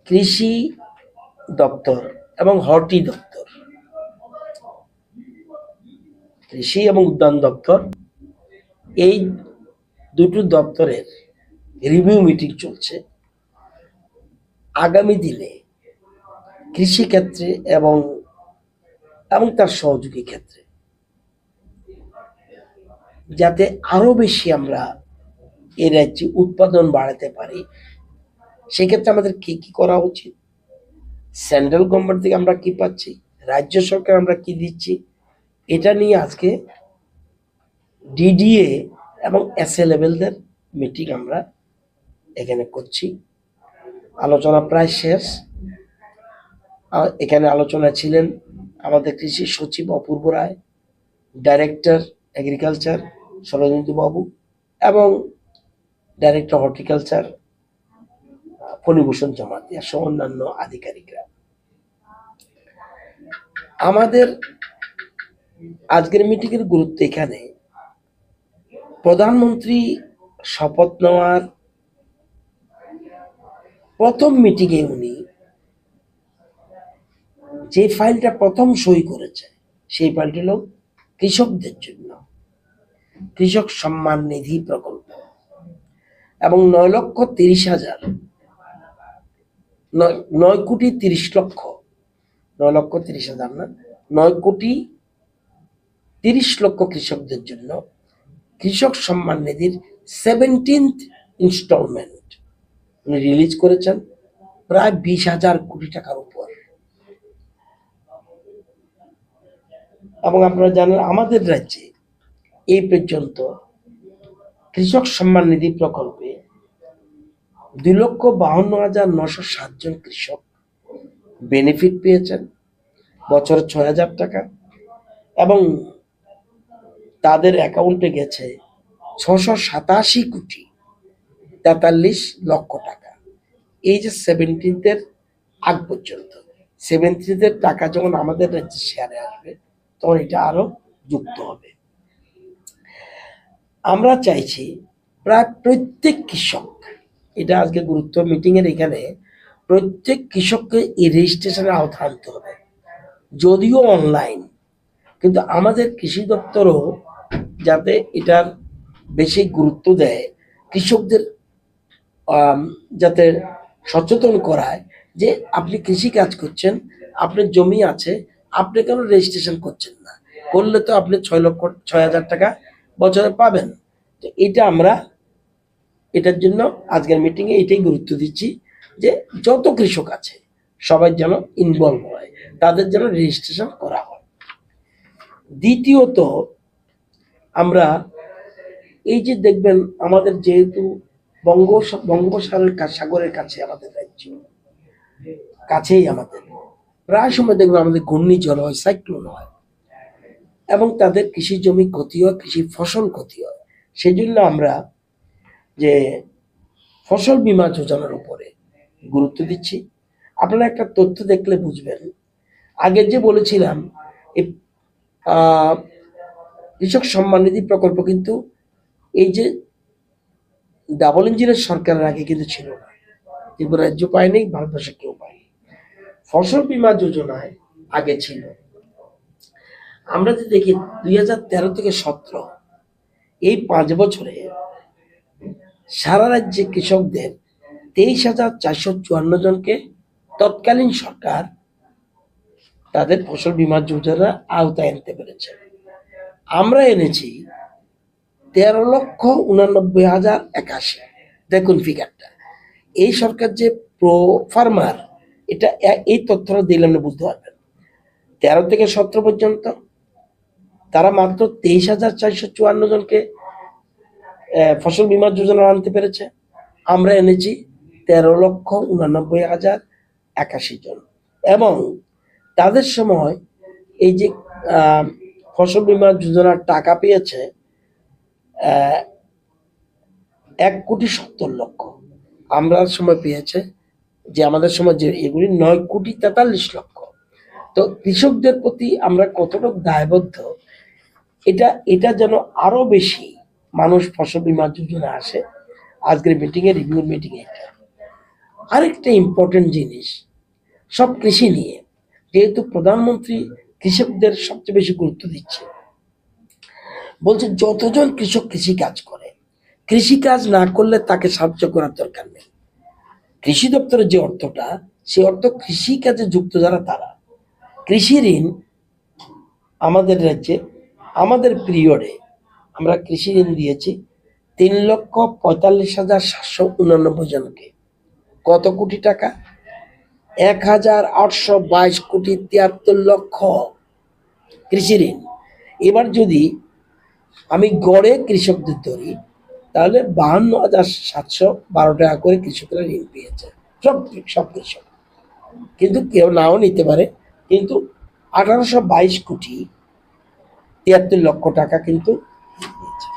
কৃষি দপ্তর এবং হর্টি দপ্তর, কৃষি এবং উদ্যান দপ্তর, এই দুটো দপ্তরের রিভিউ মিটিং চলছে। আগামী দিনে কৃষি ক্ষেত্রে এবং এবং তার সহযোগী ক্ষেত্রে যাতে আরো বেশি আমরা এই রাজ্যে উৎপাদন বাড়াতে পারি, সেক্ষেত্রে আমাদের কি কি করা উচিত, সেন্ট্রাল গভর্নমেন্ট থেকে আমরা কি পাচ্ছি, রাজ্য সরকার আমরা কি দিচ্ছি, এটা নিয়ে আজকে ডিডিএ এবং এসএ লেভেলদের মিটিং আমরা এখানে করছি। আলোচনা প্রায় শেষ। এখানে আলোচনা ছিলেন আমাদের কৃষি সচিব অপূর্ব রায়, ডাইরেক্টর এগ্রিকালচার শরদিন্দু বাবু এবং ডাইরেক্টর হর্টিকালচার ফণীভূষণ জমাতিয়া সহ অন্যান্য আধিকারিকরা। আমাদের আজকের মিটিংয়ের গুরুত্ব এখানে প্রধানমন্ত্রী শপথ নেওয়ার প্রথম মিটিংয়ে উনি যে ফাইলটা প্রথম সই করেছে সেই ফাইলটি হল কৃষকদের জন্য কৃষক সম্মান নিধি প্রকল্প, এবং 9,30,000 9,30,00,000 9,30,000 না, 9,30,00,000 কৃষকদের জন্য কৃষক সম্মান নিধির 17th ইনস্টলমেন্ট উনি রিলিজ করেছেন, প্রায় 20,000 কোটি টাকার উপর। এবং আপনারা জানেন আমাদের রাজ্যে এই পর্যন্ত কৃষক সম্মান নিধি প্রকল্পে 2,52,907 জন কৃষক বেনিফিট পেয়েছেন, বছরে 6,000 টাকা, এবং তাদের অ্যাকাউন্টে গেছে 687,43,00,000 টাকা। এই যে 17th আগ পর্যন্ত 17th টাকা যখন আমাদের রাজ্যে শেয়ারে আসবে তখন এটা আরো যুক্ত হবে। আমরা চাইছি প্রায় প্রত্যেক কৃষক, এটা আজকে গুরুত্ব মিটিং এর, এখানে প্রত্যেক কৃষককে এই রেজিস্ট্রেশনের আওতায় আনতে হবে, যদিও অনলাইন, কিন্তু আমাদের কৃষি দপ্তরও যাতে এটার বেশি গুরুত্ব দেয়, কৃষকদের যাতে সচেতন করায় যে আপনি কৃষি কাজ করছেন, আপনার জমি আছে, আপনি কেন রেজিস্ট্রেশন করছেন না, করলে তো আপনি 6,000 টাকা বছরে পাবেন। তো এটা আমরা এটার জন্য আজকের মিটিংয়ে এটাই গুরুত্ব দিচ্ছি যে যত কৃষক আছে সবাই যেন ইনভলভ হয়, তাদের যেন রেজিস্ট্রেশন করা হয়। দ্বিতীয়ত, আমরা এই যে দেখবেন আমাদের যেহেতু বঙ্গোপসাগরের কাছে আমাদের রাজ্য, কাছেই আমাদের প্রায় সময় দেখবেন আমাদের ঘূর্ণিঝড় হয়, সাইক্লোন হয়, এবং তাদের কৃষি জমি ক্ষতি হয়, কৃষি ফসল ক্ষতি হয়। সেই জন্য আমরা যে ফসল বীমা যোজনার উপরে গুরুত্ব দিচ্ছি। আপনারা একটা তথ্য দেখলে বুঝবেন, আগে যে বলেছিলাম এই কৃষক সম্মান নিধি প্রকল্প কিন্তু এই যে ডাবল ইঞ্জিনের সরকারের আগে কিন্তু ছিল না, ত্রিপুরা রাজ্য পায়নি, ভারতবর্ষে কেউ পায়নি। ফসল বীমা যোজনায় আগে ছিল। আমরা যদি দেখি 2013 থেকে 17 এই 5 বছরে সারা রাজ্যে কৃষকদের 23,454 জনকে তৎকালীন সরকার তাদের ফসল বীমা যোজনার আওতায় আনতে পেরেছে। আমরা এনেছি 13,89,081। দেখুন ফিগারটা, এই সরকার যে প্রো ফার্মার, এটা এই তথ্যটা দিলে আপনি বুঝতে পারবেন। 13 থেকে 17 পর্যন্ত তারা মাত্র 23,454 জনকে ফসল বীমা যোজনা আনতে পেরেছে। আমরা এনেছি 13,89,081 জন, এবং তাদের সময় এই যে ফসল বীমা যোজনার টাকা পেয়েছে 1,70,00,000। আমরা সময় পেয়েছে যে আমাদের সময় যে এগুলি 9,43,00,000। তো কৃষকদের প্রতি আমরা কতটুকু দায়বদ্ধ, এটা যেন আরো বেশি মানুষ ফসল বীমা যোজনা আসে। আজকের মিটিং এ রিভিউ মিটিং এটা আরেকটা ইম্পর্টেন্ট জিনিস, সব কৃষি নিয়ে, যেহেতু প্রধানমন্ত্রী কৃষকদের সবচেয়ে বেশি গুরুত্ব দিচ্ছে, বলছে যতজন কৃষক কৃষি কাজ করে, কৃষি কাজ না করলে তাকে সাহায্য করার দরকার নেই। কৃষি দপ্তরের যে অর্থটা, সে অর্থ কৃষি কাজে যুক্ত যারা তারা। কৃষি ঋণ আমাদের রাজ্যে, আমাদের পিরিয়ডে আমরা কৃষি ঋণ দিয়েছি 3,45,799 জনকে। কত কোটি টাকা? 1,822,73,00,000 কৃষি ঋণ। এবার যদি আমি গড়ে কৃষকদের ধরি, তাহলে 52,712 টাকা করে কৃষকরা ঋণ পেয়েছে, সব সব কৃষক। কিন্তু কেউ নাও নিতে পারে, কিন্তু 1,822,73,00,000 টাকা কিন্তু পেয়েছে।